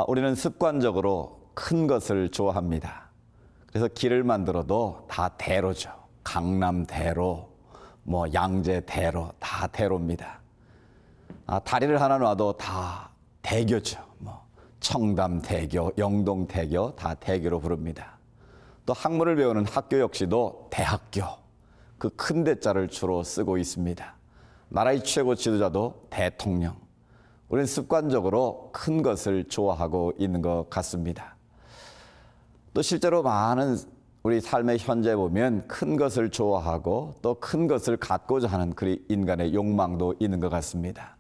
우리는 습관적으로 큰 것을 좋아합니다. 그래서 길을 만들어도 다 대로죠. 강남대로, 양재대로, 다 대로입니다. 다리를 하나 놔도 다 대교죠. 청담대교, 영동대교, 다 대교로 부릅니다. 또 학문을 배우는 학교 역시도 대학교, 그 큰 대자를 주로 쓰고 있습니다. 나라의 최고 지도자도 대통령. 우리는 습관적으로 큰 것을 좋아하고 있는 것 같습니다. 또 실제로 많은 우리 삶의 현재에 보면 큰 것을 좋아하고 또 큰 것을 갖고자 하는 그 인간의 욕망도 있는 것 같습니다.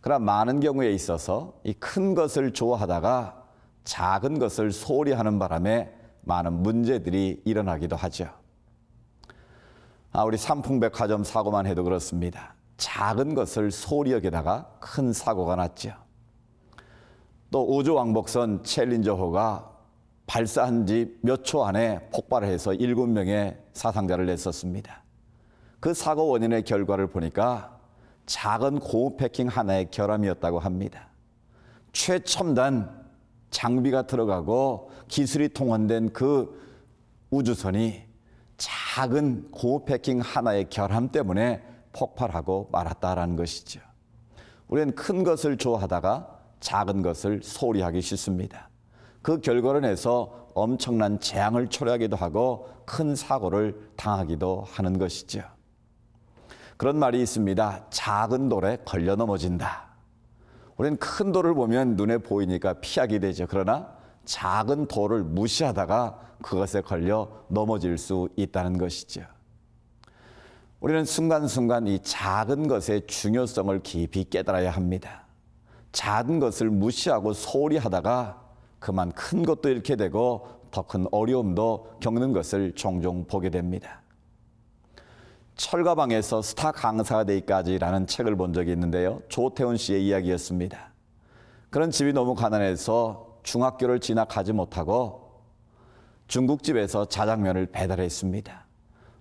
그러나 많은 경우에 있어서 이 큰 것을 좋아하다가 작은 것을 소홀히 하는 바람에 많은 문제들이 일어나기도 하죠. 우리 삼풍백화점 사고만 해도 그렇습니다. 작은 것을 소홀히 여기다가 큰 사고가 났죠. 또 우주왕복선 챌린저호가 발사한 지 몇 초 안에 폭발을 해서 7명의 사상자를 냈었습니다. 그 사고 원인의 결과를 보니까 작은 고무 패킹 하나의 결함이었다고 합니다. 최첨단 장비가 들어가고 기술이 통한된 그 우주선이 작은 고무 패킹 하나의 결함 때문에 폭발하고 말았다라는 것이죠. 우리는 큰 것을 좋아하다가 작은 것을 소홀히 하기 쉽습니다. 그 결과로 인해서 엄청난 재앙을 초래하기도 하고 큰 사고를 당하기도 하는 것이죠. 그런 말이 있습니다. 작은 돌에 걸려 넘어진다. 우리는 큰 돌을 보면 눈에 보이니까 피하게 되죠. 그러나 작은 돌을 무시하다가 그것에 걸려 넘어질 수 있다는 것이죠. 우리는 순간순간 이 작은 것의 중요성을 깊이 깨달아야 합니다. 작은 것을 무시하고 소홀히 하다가 그만 큰 것도 잃게 되고 더 큰 어려움도 겪는 것을 종종 보게 됩니다. 철가방에서 스타 강사가 되기까지라는 책을 본 적이 있는데요. 조태훈 씨의 이야기였습니다. 그런 집이 너무 가난해서 중학교를 진학하지 못하고 중국집에서 자장면을 배달했습니다.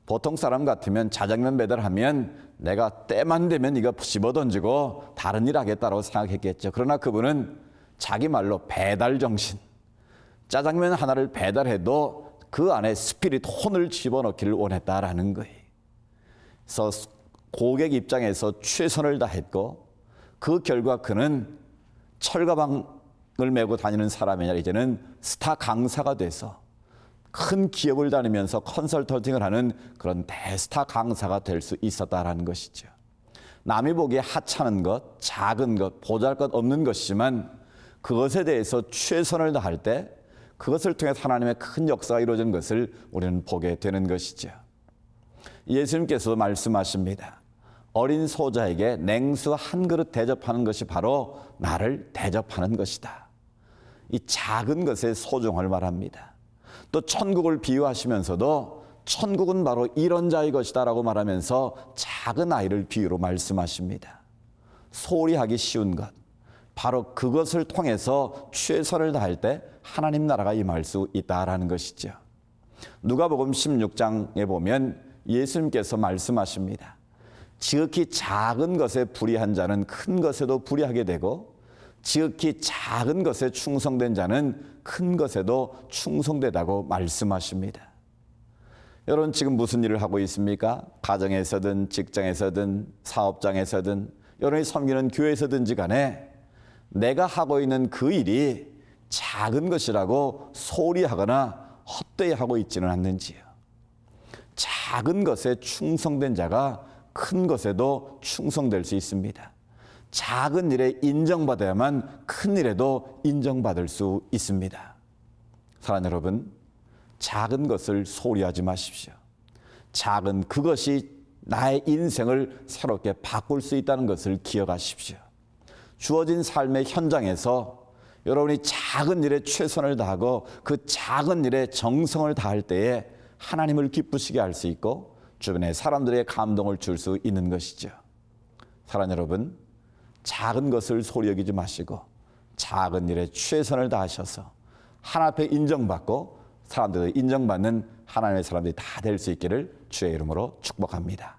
보통 사람 같으면 자장면 배달하면 내가 때만 되면 이거 집어던지고 다른 일 하겠다고 생각했겠죠. 그러나 그분은 자기 말로 배달 정신, 짜장면 하나를 배달해도 그 안에 스피릿 혼을 집어넣기를 원했다라는 거예요. 그래서 고객 입장에서 최선을 다했고 그 결과 그는 철가방을 메고 다니는 사람이 아니라 이제는 스타 강사가 돼서 큰 기업을 다니면서 컨설팅을 하는 그런 대스타 강사가 될 수 있었다라는 것이죠. 남이 보기에 하찮은 것, 작은 것, 보잘것없는 것이지만 그것에 대해서 최선을 다할 때 그것을 통해서 하나님의 큰 역사가 이루어진 것을 우리는 보게 되는 것이죠. 예수님께서 말씀하십니다. 어린 소자에게 냉수 한 그릇 대접하는 것이 바로 나를 대접하는 것이다. 이 작은 것의 소중함을 말합니다. 또 천국을 비유하시면서도 천국은 바로 이런 자의 것이다 라고 말하면서 작은 아이를 비유로 말씀하십니다. 소홀히 하기 쉬운 것, 바로 그것을 통해서 최선을 다할 때 하나님 나라가 임할 수 있다라는 것이죠. 누가복음 16장에 보면 예수님께서 말씀하십니다. 지극히 작은 것에 불의한 자는 큰 것에도 불의하게 되고 지극히 작은 것에 충성된 자는 큰 것에도 충성되다고 말씀하십니다. 여러분 지금 무슨 일을 하고 있습니까? 가정에서든 직장에서든 사업장에서든 여러분이 섬기는 교회에서든지 간에 내가 하고 있는 그 일이 작은 것이라고 소홀히 하거나 헛되이 하고 있지는 않는지요. 작은 것에 충성된 자가 큰 것에도 충성될 수 있습니다. 작은 일에 인정받아야만 큰 일에도 인정받을 수 있습니다. 사랑하는 여러분, 작은 것을 소홀히 하지 마십시오. 작은 그것이 나의 인생을 새롭게 바꿀 수 있다는 것을 기억하십시오. 주어진 삶의 현장에서 여러분이 작은 일에 최선을 다하고 그 작은 일에 정성을 다할 때에 하나님을 기쁘시게 할 수 있고 주변의 사람들의 감동을 줄 수 있는 것이죠. 사랑하는 여러분, 작은 것을 소홀히 여기지 마시고 작은 일에 최선을 다하셔서 하나님 앞에 인정받고 사람들도 인정받는 하나님의 사람들이 다 될 수 있기를 주의 이름으로 축복합니다.